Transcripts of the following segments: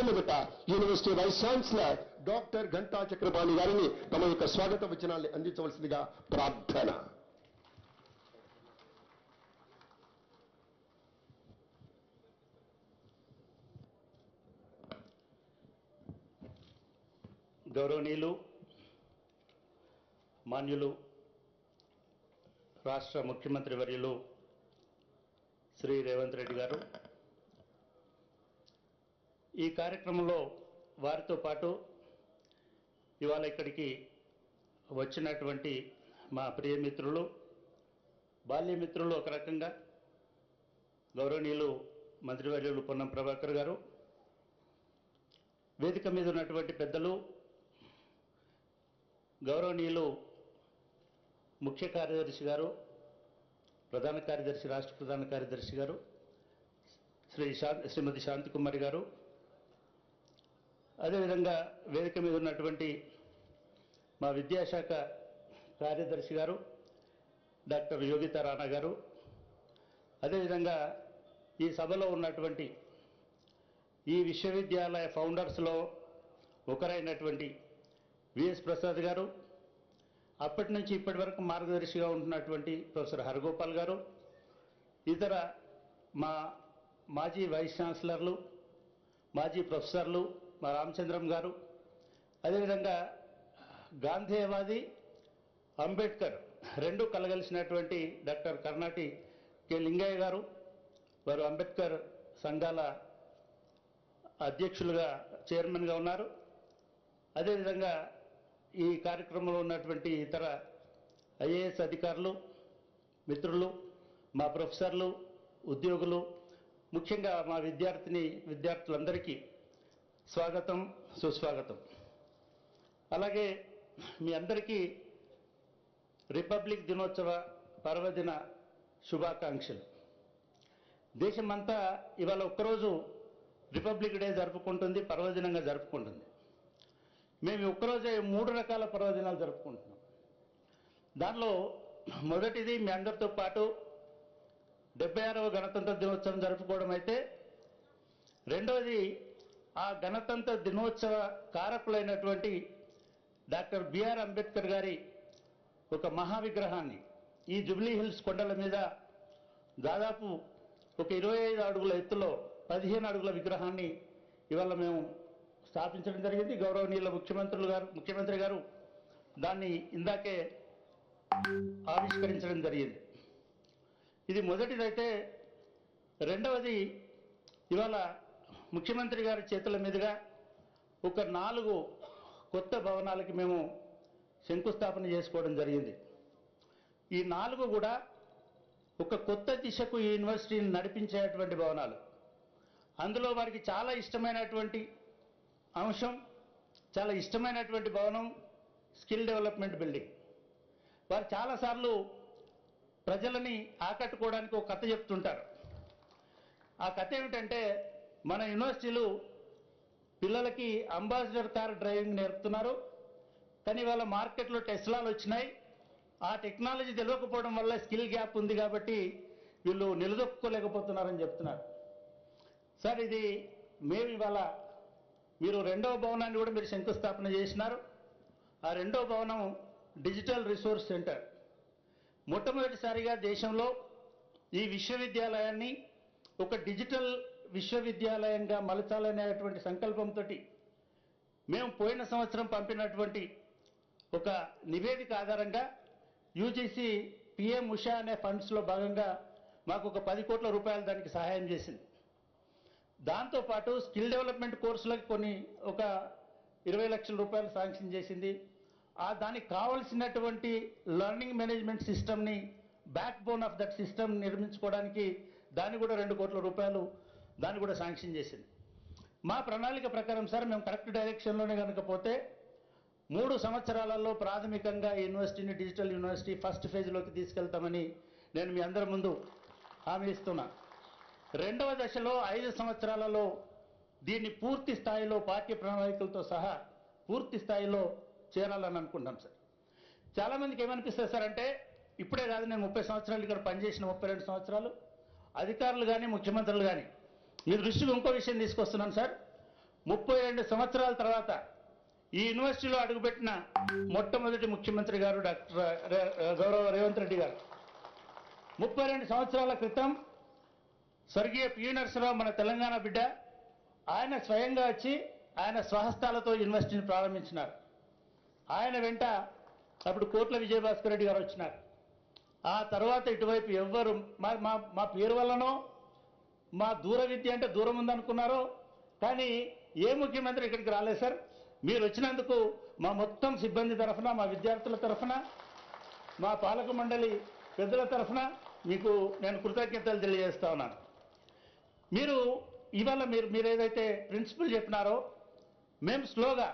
మొట్టమొదట university vice chancellor doctor ఘంటా చక్రపాణి గారిని తమ యొక్క స్వాగత వచనాల్ని అందించవలసిందిగా ప్రార్థన. గౌరవనీయులు మాన్యులు రాష్ట్ర ముఖ్యమంత్రి వర్యులు శ్రీ రేవంత్ రెడ్డి గారు, ఈ కార్యక్రమంలో వారితో పాటు ఇవాళ ఇక్కడికి వచ్చినటువంటి మా ప్రియమిత్రులు, బాల్యమిత్రులు ఒక రకంగా గౌరవనీయులు మంత్రివర్యులు పొన్నం ప్రభాకర్ గారు, వేదిక మీద ఉన్నటువంటి పెద్దలు, గౌరవనీయులు ముఖ్య కార్యదర్శి గారు, ప్రధాన కార్యదర్శి, రాష్ట్ర ప్రధాన కార్యదర్శి గారు శ్రీమతి శాంతికుమారి గారు, అదేవిధంగా వేదిక మీద ఉన్నటువంటి మా విద్యాశాఖ కార్యదర్శి గారు డాక్టర్ యోగితా రాణా గారు, అదేవిధంగా ఈ సభలో ఉన్నటువంటి ఈ విశ్వవిద్యాలయ ఫౌండర్స్లో ఒకరైనటువంటి విఎస్ ప్రసాద్ గారు, అప్పటి నుంచి ఇప్పటి వరకు మార్గదర్శిగా ఉంటున్నటువంటి ప్రొఫెసర్ హరగోపాల్ గారు, ఇతర మా మాజీ వైస్ ఛాన్సలర్లు, మాజీ ప్రొఫెసర్లు, మా రామచంద్రం గారు, అదేవిధంగా గాంధేయవాది అంబేద్కర్ రెండు కలగలిసినటువంటి డాక్టర్ కర్ణాటి కె లింగయ్య గారు, వారు అంబేద్కర్ సంఘాల అధ్యక్షులుగా చైర్మన్గా ఉన్నారు. అదేవిధంగా ఈ కార్యక్రమంలో ఉన్నటువంటి ఇతర ఐఏఎస్ అధికారులు, మిత్రులు, మా ప్రొఫెసర్లు, ఉద్యోగులు, ముఖ్యంగా మా విద్యార్థులందరికీ స్వాగతం, సుస్వాగతం. అలాగే మీ అందరికీ రిపబ్లిక్ దినోత్సవ పర్వదిన శుభాకాంక్షలు. దేశమంతా ఇవాళ ఒక్కరోజు రిపబ్లిక్ డే జరుపుకుంటుంది, పర్వదినంగా జరుపుకుంటుంది. మేము ఒక్కరోజే 3 రకాల పర్వదినాలు జరుపుకుంటున్నాం. దానిలో మొదటిది మీ అందరితో పాటు 76వ గణతంత్ర దినోత్సవం జరుపుకోవడం అయితే, రెండవది ఆ గణతంత్ర దినోత్సవ కారకులైనటువంటి డాక్టర్ బిఆర్ అంబేద్కర్ గారి ఒక మహావిగ్రహాన్ని ఈ జూబ్లీ హిల్స్ కొండల మీద దాదాపు ఒక 25 అడుగుల ఎత్తులో 15 అడుగుల విగ్రహాన్ని ఇవాళ మేము స్థాపించడం జరిగింది. గౌరవనీయుల ముఖ్యమంత్రి గారు దాన్ని ఇందాకే ఆవిష్కరించడం జరిగింది. ఇది మొదటిదైతే, రెండవది ఇవాళ ముఖ్యమంత్రి గారి చేతుల మీదుగా ఒక 4 కొత్త భవనాలకి మేము శంకుస్థాపన చేసుకోవడం జరిగింది. ఈ 4 కూడా ఒక కొత్త దిశకు ఈ యూనివర్సిటీని నడిపించేటువంటి భవనాలు. అందులో వారికి చాలా ఇష్టమైనటువంటి అంశం, చాలా ఇష్టమైనటువంటి భవనం స్కిల్ డెవలప్మెంట్ బిల్డింగ్. వారు చాలాసార్లు ప్రజలని ఆకట్టుకోవడానికి ఒక కథ చెప్తుంటారు. ఆ కథ ఏమిటంటే, మన యూనివర్సిటీలు పిల్లలకి అంబాసిడర్ కార్ డ్రైవింగ్ నేర్పుతున్నారు, కానీ వాళ్ళ మార్కెట్లో టెస్లాలు వచ్చినాయి, ఆ టెక్నాలజీ తెలియకపోవడం వల్ల స్కిల్ గ్యాప్ ఉంది కాబట్టి వీళ్ళు నిలదొక్కుకోలేకపోతున్నారని చెప్తున్నారు. సార్, ఇది మేము ఇవాళ మీరు 2వ భవనాన్ని కూడా మీరు శంకుస్థాపన చేసినారు. ఆ 2వ భవనం డిజిటల్ రిసోర్స్ సెంటర్. మొట్టమొదటిసారిగా దేశంలో ఈ విశ్వవిద్యాలయాన్ని ఒక డిజిటల్ విశ్వవిద్యాలయంగా మలచాలనేటువంటి సంకల్పంతో మేము పోయిన సంవత్సరం పంపినటువంటి ఒక నివేదిక ఆధారంగా యూజీసీ పిఎం ఉషా అనే ఫండ్స్లో భాగంగా మాకు ఒక 10 కోట్ల రూపాయలు దానికి సహాయం చేసింది. దాంతోపాటు స్కిల్ డెవలప్మెంట్ కోర్సులకు ఒక 20 లక్షల రూపాయలు శాంక్షన్ చేసింది. దానికి కావలసినటువంటి లెర్నింగ్ మేనేజ్మెంట్ సిస్టమ్ని, backbone of that system నిర్మించుకోవడానికి దాన్ని కూడా 2 కోట్ల రూపాయలు దాన్ని కూడా శాంక్షన్ చేసింది. మా ప్రణాళిక ప్రకారం సార్, మేము కరెక్ట్ డైరెక్షన్లోనే కనుక పోతే 3 సంవత్సరాలలో ప్రాథమికంగా ఈ యూనివర్సిటీని డిజిటల్ యూనివర్సిటీ ఫస్ట్ ఫేజ్లోకి తీసుకెళ్తామని నేను మీ అందరి ముందు హామీ ఇస్తున్నా. 2వ దశలో 5 సంవత్సరాలలో దీన్ని పూర్తి స్థాయిలో పాఠ్య ప్రణాళికలతో సహా పూర్తి స్థాయిలో చేరాలని అనుకుంటాం సార్. చాలామందికి ఏమనిపిస్తుంది సార్ అంటే, ఇప్పుడే కాదు, నేను 30 సంవత్సరాలు ఇక్కడ పనిచేసిన 32 సంవత్సరాలు, అధికారులు కానీ ముఖ్యమంత్రులు కానీ మీ దృష్టికి ఇంకో విషయం తీసుకొస్తున్నాను సార్. 32 సంవత్సరాల తర్వాత ఈ యూనివర్సిటీలో అడుగుపెట్టిన మొట్టమొదటి ముఖ్యమంత్రి గారు డాక్టర్ గౌరవ రేవంత్ రెడ్డి గారు. 32 సంవత్సరాల క్రితం స్వర్గీయ పివి నరసింహరావు మన తెలంగాణ బిడ్డ, ఆయన స్వయంగా వచ్చి ఆయన స్వహస్తాలతో యూనివర్సిటీని ప్రారంభించినారు. ఆయన వెంట అప్పుడు కోట్ల విజయభాస్కర్ రెడ్డి గారు వచ్చినారు. ఆ తర్వాత ఇటువైపు ఎవ్వరు మా పేరు వల్లనో మా దూర విద్య అంటే దూరం ఉందనుకున్నారో కానీ ఏ ముఖ్యమంత్రి ఇక్కడికి రాలేదు సార్. మీరు వచ్చినందుకు మా మొత్తం సిబ్బంది తరఫున, మా విద్యార్థుల తరఫున, మా పాలక మండలి పెద్దల తరఫున మీకు నేను కృతజ్ఞతలు తెలియజేస్తా ఉన్నాను. మీరు ఇవాళ మీరు ఏదైతే ప్రిన్సిపల్ చెప్పినారో మేము స్లోగా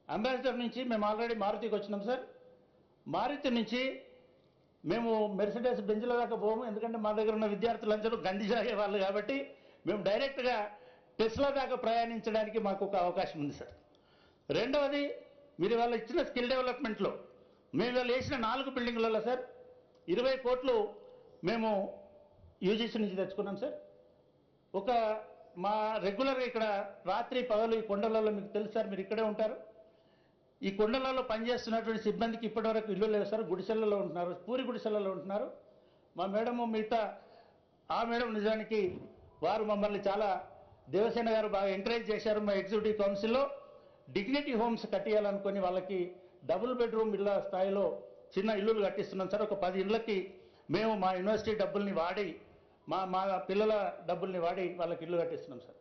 అంబాసిడర్ నుంచి మేము ఆల్రెడీ మారుతికి వచ్చినాం సార్. మారుతి నుంచి మేము మెర్సిడెస్ బెంజ్ల దాకా పోము, ఎందుకంటే మా దగ్గర ఉన్న విద్యార్థులందరూ గంజి సాగే వాళ్ళు కాబట్టి మేము డైరెక్ట్గా టెస్లా దాకా ప్రయాణించడానికి మాకు ఒక అవకాశం ఉంది సార్. రెండవది, మీరు ఇవాళ ఇచ్చిన స్కిల్ డెవలప్మెంట్లో మేము ఇవాళ వేసిన 4 బిల్డింగులలో సార్ 20 కోట్లు మేము యూజీసీ నుంచి తెచ్చుకున్నాం సార్. ఒక మా రెగ్యులర్గా ఇక్కడ రాత్రి పగలు ఈ కొండలలో మీకు తెలుసు సార్, మీరు ఇక్కడే ఉంటారు. ఈ కొండలలో పనిచేస్తున్నటువంటి సిబ్బందికి ఇప్పటివరకు ఇల్లు లేవు సార్, గుడిసెలలో ఉంటున్నారు, పూరి గుడిసెలలో ఉంటున్నారు. మా మేడము మిగతా ఆ మేడం నిజానికి వారు మమ్మల్ని చాలా దేవసేన గారు బాగా ఎంకరేజ్ చేశారు. మా ఎగ్జిక్యూటివ్ కౌన్సిల్లో డిగ్నిటీ హోమ్స్ కట్టియాలనుకొని వాళ్ళకి డబుల్ బెడ్రూమ్ ఇళ్ళ స్థాయిలో చిన్న ఇల్లులు కట్టిస్తున్నాం సార్. ఒక 10 ఇళ్ళకి మేము మా యూనివర్సిటీ డబ్బుల్ని వాడి మా పిల్లల డబ్బుల్ని వాడి వాళ్ళకి ఇల్లు కట్టిస్తున్నాం సార్.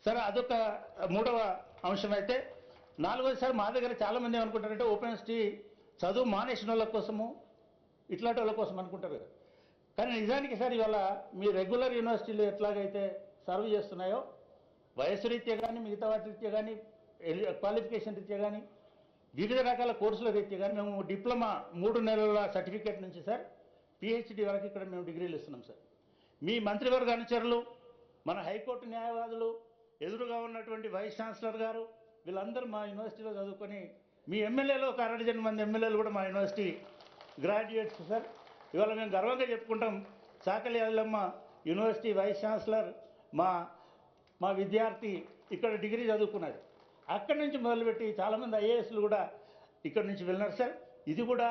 సరే, అదొక మూడవ అంశం. అయితే 4వది సార్, మా దగ్గర చాలామంది ఏమనుకుంటారంటే ఓపెన్ యూనివర్సిటీ చదువు మానేసిన వాళ్ళ కోసము ఇట్లాంటి వాళ్ళ కోసం అనుకుంటారు కదా. కానీ నిజానికి సార్ ఇవాళ మీ రెగ్యులర్ యూనివర్సిటీలు ఎట్లాగైతే సర్వ్ చేస్తున్నాయో వయసు రీత్యా కానీ మిగతా వాటి రీత్యా కానీ క్వాలిఫికేషన్ రీత్యా కానీ వివిధ రకాల కోర్సుల రీత్యా కానీ మేము డిప్లొమా 3 నెలల సర్టిఫికేట్ నుంచి సార్ పిహెచ్డి వరకు ఇక్కడ మేము డిగ్రీలు ఇస్తున్నాం సార్. మీ మంత్రివర్గ అనుచరులు, మన హైకోర్టు న్యాయవాదులు, ఎదురుగా ఉన్నటువంటి వైస్ ఛాన్సలర్ గారు వీళ్ళందరూ మా యూనివర్సిటీలో చదువుకొని మీ ఎమ్మెల్యేలు ఒక 60 మంది ఎమ్మెల్యేలు కూడా మా యూనివర్సిటీ గ్రాడ్యుయేట్స్ సార్. ఇవాళ మేము గర్వంగా చెప్పుకుంటాం, చాకలి అల్లమ్మ యూనివర్సిటీ వైస్ ఛాన్సలర్ మా విద్యార్థి ఇక్కడ డిగ్రీ చదువుకున్నది. అక్కడి నుంచి మొదలుపెట్టి చాలామంది ఐఏఎస్లు కూడా ఇక్కడ నుంచి వెళ్ళినారు సార్. ఇది కూడా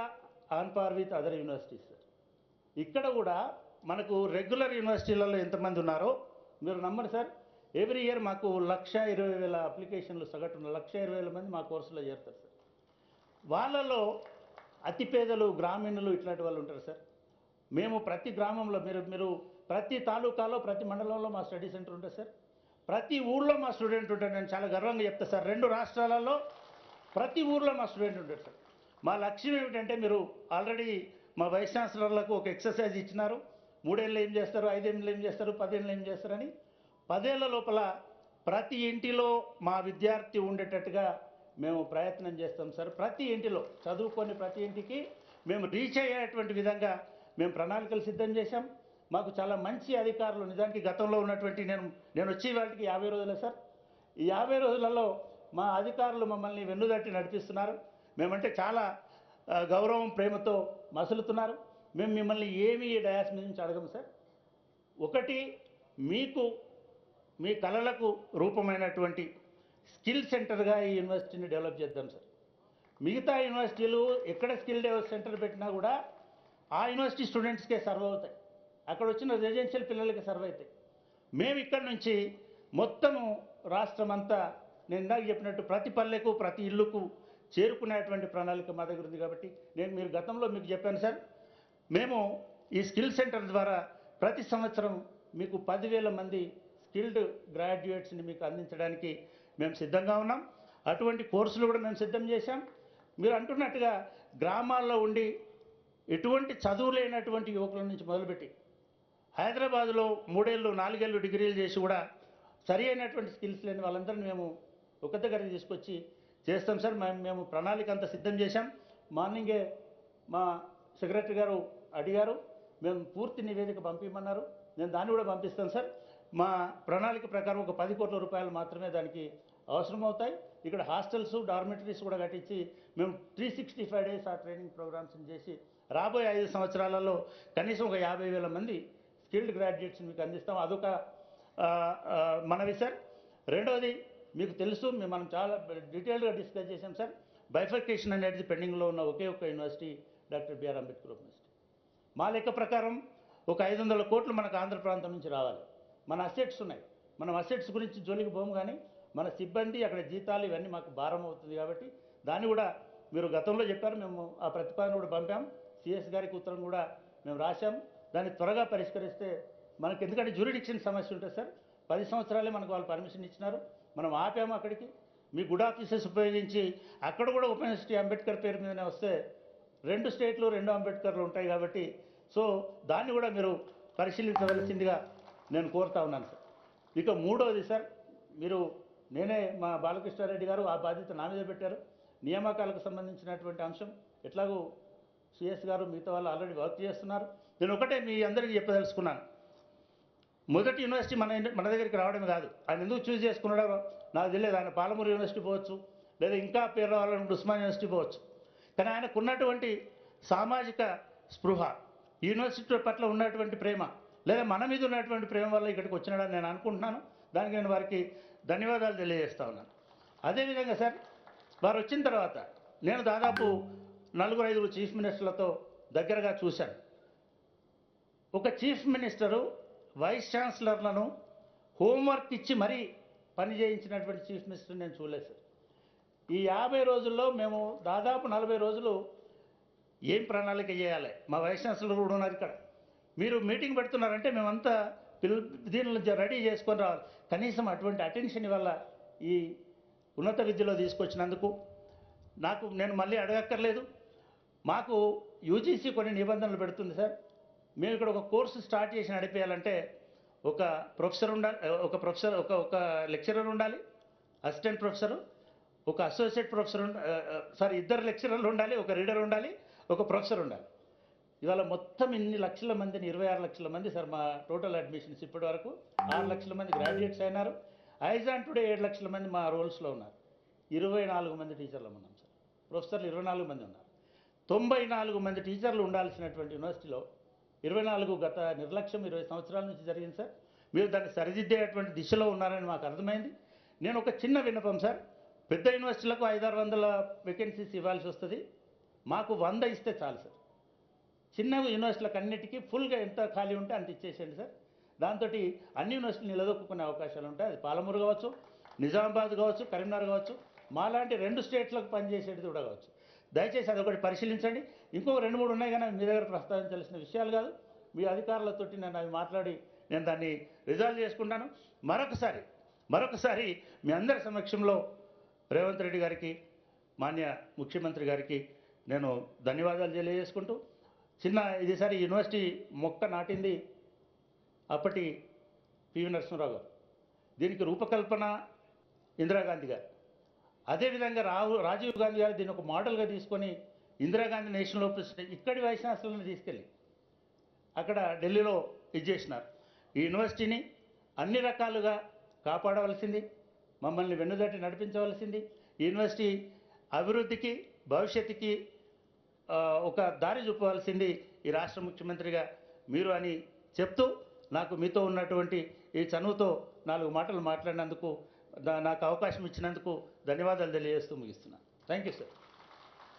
on par with other universities sir. ఇక్కడ కూడా మనకు రెగ్యులర్ యూనివర్సిటీలలో ఎంతమంది ఉన్నారో మీరు నమ్మరు సార్. ఎవ్రీ ఇయర్ మాకు 1,20,000 అప్లికేషన్లు సగటున 1,20,000 మంది మా కోర్సులో చేరుతారు సార్. వాళ్ళలో అతి పేదలు, గ్రామీణులు ఇట్లాంటి వాళ్ళు ఉంటారు సార్. మేము ప్రతి గ్రామంలో మీరు ప్రతి తాలూకాలో ప్రతి మండలంలో మా స్టడీ సెంటర్ ఉంటుంది సార్. ప్రతి ఊళ్ళో మా స్టూడెంట్ ఉంటాడు. నేను చాలా గర్వంగా చెప్తా సార్, 2 రాష్ట్రాలలో ప్రతి ఊర్లో మా స్టూడెంట్ ఉంటాడు సార్. మా లక్ష్యం ఏమిటంటే మీరు ఆల్రెడీ మా వైస్ ఛాన్సలర్లకు ఒక ఎక్సర్సైజ్ ఇచ్చినారు. 3 ఏళ్ళు ఏం చేస్తారు, 5 ఏళ్ళు ఏం చేస్తారు, 10 ఏళ్ళు ఏం చేస్తారని. 10 ఏళ్ల లోపల ప్రతి ఇంటిలో మా విద్యార్థి ఉండేటట్టుగా మేము ప్రయత్నం చేస్తాం సార్. ప్రతి ఇంటిలో చదువుకొని ప్రతి ఇంటికి మేము రీచ్ అయ్యేటువంటి విధంగా మేము ప్రణాళికలు సిద్ధం చేశాం. మాకు చాలా మంచి అధికారులు, నిజానికి గతంలో ఉన్నటువంటి నేను వచ్చి వాటికి 50 రోజులే సార్. ఈ 50 రోజులలో మా అధికారులు మమ్మల్ని వెన్నుదట్టి నడిపిస్తున్నారు. మేమంటే చాలా గౌరవం, ప్రేమతో మసులుతున్నారు. మేము మిమ్మల్ని ఏమీ డయాస్ మీద నుంచి అడగము సార్. ఒకటి, మీకు మీ కళలకు రూపమైనటువంటి స్కిల్ సెంటర్గా ఈ యూనివర్సిటీని డెవలప్ చేద్దాం సార్. మిగతా యూనివర్సిటీలు ఎక్కడ స్కిల్ డెవలప్ సెంటర్ పెట్టినా కూడా ఆ యూనివర్సిటీ స్టూడెంట్స్కే సర్వ్ అవుతాయి, అక్కడ వచ్చిన రెసిడెన్షియల్ పిల్లలకి సర్వ్ అవుతాయి. మేము ఇక్కడ నుంచి మొత్తము రాష్ట్రమంతా నేను ఇందాక చెప్పినట్టు ప్రతి పల్లెకు ప్రతి ఇల్లుకు చేరుకునేటువంటి ప్రణాళిక మా దగ్గర ఉంది. కాబట్టి మీరు గతంలో మీకు చెప్పాను సార్, మేము ఈ స్కిల్ సెంటర్ ద్వారా ప్రతి సంవత్సరం మీకు 10,000 మంది స్కిల్డ్ గ్రాడ్యుయేట్స్ని మీకు అందించడానికి మేము సిద్ధంగా ఉన్నాం. అటువంటి కోర్సులు కూడా మేము సిద్ధం చేశాం. మీరు అంటున్నట్టుగా గ్రామాల్లో ఉండి ఎటువంటి చదువు లేనటువంటి యువకుల నుంచి మొదలుపెట్టి హైదరాబాదులో 3 ఏళ్ళు 4 ఏళ్ళు డిగ్రీలు చేసి కూడా సరి అయినటువంటి స్కిల్స్ లేని వాళ్ళందరినీ మేము ఒక దగ్గరికి తీసుకొచ్చి చేస్తాం సార్. మేము ప్రణాళిక అంతా సిద్ధం చేశాం. మార్నింగే మా సెక్రటరీ గారు అడిగారు, మేము పూర్తి నివేదిక పంపించమన్నారు. నేను దాన్ని కూడా పంపిస్తాను సార్. మా ప్రణాళిక ప్రకారం ఒక 10 కోట్ల రూపాయలు మాత్రమే దానికి అవసరమవుతాయి. ఇక్కడ హాస్టల్స్, డార్మెటరీస్ కూడా కట్టించి మేము 365 డేస్ ఆ ట్రైనింగ్ ప్రోగ్రామ్స్ని చేసి రాబోయే 5 సంవత్సరాలలో కనీసం ఒక 50,000 మంది స్కిల్డ్ గ్రాడ్యుయేట్స్ని మీకు అందిస్తాం. అదొక మనవి సార్. రెండవది, మీకు తెలుసు మనం చాలా డీటెయిల్గా డిస్కస్ చేశాం సార్. బైఫర్కేషన్ అనేది పెండింగ్లో ఉన్న ఒకే ఒక university doctor BR Ambedkar university. మా లెక్క ప్రకారం ఒక 500 కోట్లు మనకు ఆంధ్ర ప్రాంతం నుంచి రావాలి. మన అసెట్స్ ఉన్నాయి, మనం అసెట్స్ గురించి జోలికి పోము, కానీ మన సిబ్బంది అక్కడ జీతాలు ఇవన్నీ మాకు భారం అవుతుంది. కాబట్టి దాన్ని కూడా మీరు గతంలో చెప్పారు, మేము ఆ ప్రతిపాదన కూడా పంపాం, సిఎస్ గారికి ఉత్తరం కూడా మేము రాశాం. దాన్ని త్వరగా పరిష్కరిస్తే మనకి, ఎందుకంటే జ్యూరిడిక్షన్ సమస్య ఉంటుంది సార్. 10 సంవత్సరాలే మనకు వాళ్ళు పర్మిషన్ ఇచ్చినారు, మనం ఆపాము అక్కడికి. మీ గుడ్ ఆఫీసెస్ ఉపయోగించి అక్కడ కూడా ఓపెన్ యూనివర్సిటీ అంబేద్కర్ పేరు మీదనే వస్తే 2 స్టేట్లు 2 అంబేద్కర్లు ఉంటాయి. కాబట్టి సో దాన్ని కూడా మీరు పరిశీలించవలసిందిగా నేను కోరుతా ఉన్నాను సార్. ఇక మూడవది సార్, నేనే మా బాలకృష్ణారెడ్డి గారు ఆ బాధ్యత నా మీద పెట్టారు. నియామకాలకు సంబంధించినటువంటి అంశం ఎట్లాగూ సిఎస్ గారు మిగతా వాళ్ళు ఆల్రెడీ వర్క్ చేస్తున్నారు. నేను ఒకటే మీ అందరికీ చెప్పదలుచుకున్నాను, మొదటి యూనివర్సిటీ మన దగ్గరికి రావడమే కాదు, ఆయన ఎందుకు చూస్ చేసుకున్నాడో నాకు తెలియదు. ఆయన పాలమూరు యూనివర్సిటీ పోవచ్చు, లేదా ఇంకా పేరు రావాలనుకుంటే ఉస్మాన్ యూనివర్సిటీ పోవచ్చు. కానీ ఆయనకు ఉన్నటువంటి సామాజిక స్పృహ, యూనివర్సిటీ పట్ల ఉన్నటువంటి ప్రేమ, లేదా మన మీద ఉన్నటువంటి ప్రేమ వల్ల ఇక్కడికి వచ్చినాడని నేను అనుకుంటున్నాను. దానికి నేను వారికి ధన్యవాదాలు తెలియజేస్తా ఉన్నాను. అదేవిధంగా సార్, వారు వచ్చిన తర్వాత నేను దాదాపు 4-5 చీఫ్ మినిస్టర్లతో దగ్గరగా చూశాను. ఒక చీఫ్ మినిస్టరు వైస్ ఛాన్సలర్లను హోంవర్క్ ఇచ్చి మరీ పని చేయించినటువంటి చీఫ్ మినిస్టర్ నేను చూడలేదు సార్. ఈ 50 రోజుల్లో మేము దాదాపు 40 రోజులు ఏం ప్రణాళిక చేయాలి, మా వైస్ ఛాన్సలర్ కూడా ఉన్నారు ఇక్కడ, మీరు మీటింగ్ పెడుతున్నారంటే మేమంతా దీనిలో రెడీ చేసుకొని రావాలి. కనీసం అటువంటి అటెన్షన్ వల్ల ఈ ఉన్నత విద్యలో తీసుకొచ్చినందుకు నేను మళ్ళీ అడగక్కర్లేదు. మాకు యూజీసీ కొన్ని నిబంధనలు పెడుతుంది సార్. మేము ఇక్కడ ఒక కోర్సు స్టార్ట్ చేసి నడిపేయాలంటే ఒక ప్రొఫెసర్ ఉండాలి, ఒక లెక్చరర్ ఉండాలి, అసిస్టెంట్ ప్రొఫెసరు, ఒక అసోసియేట్ ప్రొఫెసర్ ఇద్దరు లెక్చరర్లు ఉండాలి, ఒక రీడర్ ఉండాలి, ఒక ప్రొఫెసర్ ఉండాలి. ఇవాళ మొత్తం ఇన్ని లక్షల మందిని, 26 లక్షల మంది సార్ మా టోటల్ అడ్మిషన్స్. ఇప్పటి వరకు 6 లక్షల మంది గ్రాడ్యుయేట్స్ అయినారు. ఐజాన్ టుడే 7 లక్షల మంది మా రోల్స్లో ఉన్నారు. 24 మంది టీచర్లు ఉన్నాం సార్. ప్రొఫెసర్లు 24 మంది ఉన్నారు. 94 మంది టీచర్లు ఉండాల్సినటువంటి యూనివర్సిటీలో 24 గత నిర్లక్ష్యం 20 సంవత్సరాల నుంచి జరిగింది సార్. మీరు దాన్ని సరిదిద్దేటువంటి దిశలో ఉన్నారని మాకు అర్థమైంది. నేను ఒక చిన్న విన్నపం సార్, పెద్ద యూనివర్సిటీలకు 500-600 వేకెన్సీస్ ఇవ్వాల్సి వస్తుంది, మాకు 100 ఇస్తే చాలు సార్. చిన్న యూనివర్సిటీలకు అన్నిటికీ ఫుల్గా ఎంత ఖాళీ ఉంటే అంత ఇచ్చేసేయండి సార్. దాంతో అన్ని యూనివర్సిటీలు నిలదొక్కునే అవకాశాలు ఉంటాయి. అది పాలమూరు కావచ్చు, నిజామాబాద్ కావచ్చు, కరీంనగర్ కావచ్చు, మాలాంటి 2 స్టేట్లకు పనిచేసేది కూడా కావచ్చు. దయచేసి అదొకటి పరిశీలించండి. ఇంకో 2-3 ఉన్నాయి, కానీ మీ దగ్గర ప్రస్తావించాల్సిన విషయాలు కాదు. మీ అధికారులతోటి నేను అవి మాట్లాడి నేను దాన్ని రిజాల్వ్ చేసుకుంటాను. మరొకసారి మీ అందరి సమక్షంలో రేవంత్ రెడ్డి గారికి, మాన్య ముఖ్యమంత్రి గారికి నేను ధన్యవాదాలు తెలియజేసుకుంటూ, ఇదిసారి యూనివర్సిటీ మొక్క నాటింది అప్పటి పివి నరసింహరావు గారు, దీనికి రూపకల్పన ఇందిరాగాంధీ గారు, అదేవిధంగా రాజీవ్ గాంధీ గారు దీన్ని ఒక మోడల్గా తీసుకొని ఇందిరాగాంధీ నేషనల్ ఓపెన్ ఇక్కడి వైస్ ఛాన్సలర్ని తీసుకెళ్ళి అక్కడ ఢిల్లీలో చేసినారు. ఈ యూనివర్సిటీని అన్ని రకాలుగా కాపాడవలసింది, మమ్మల్ని వెన్నుదట్టి నడిపించవలసింది, ఈ యూనివర్సిటీ అభివృద్ధికి భవిష్యత్తుకి ఒక దారి చూపవలసింది ఈ రాష్ట్ర ముఖ్యమంత్రిగా మీరు అని చెప్తూ, నాకు మీతో ఉన్నటువంటి ఈ చనువుతో 4 మాటలు మాట్లాడినందుకు, నాకు అవకాశం ఇచ్చినందుకు ధన్యవాదాలు తెలియజేస్తూ ముగిస్తున్నాను. Thank you sir.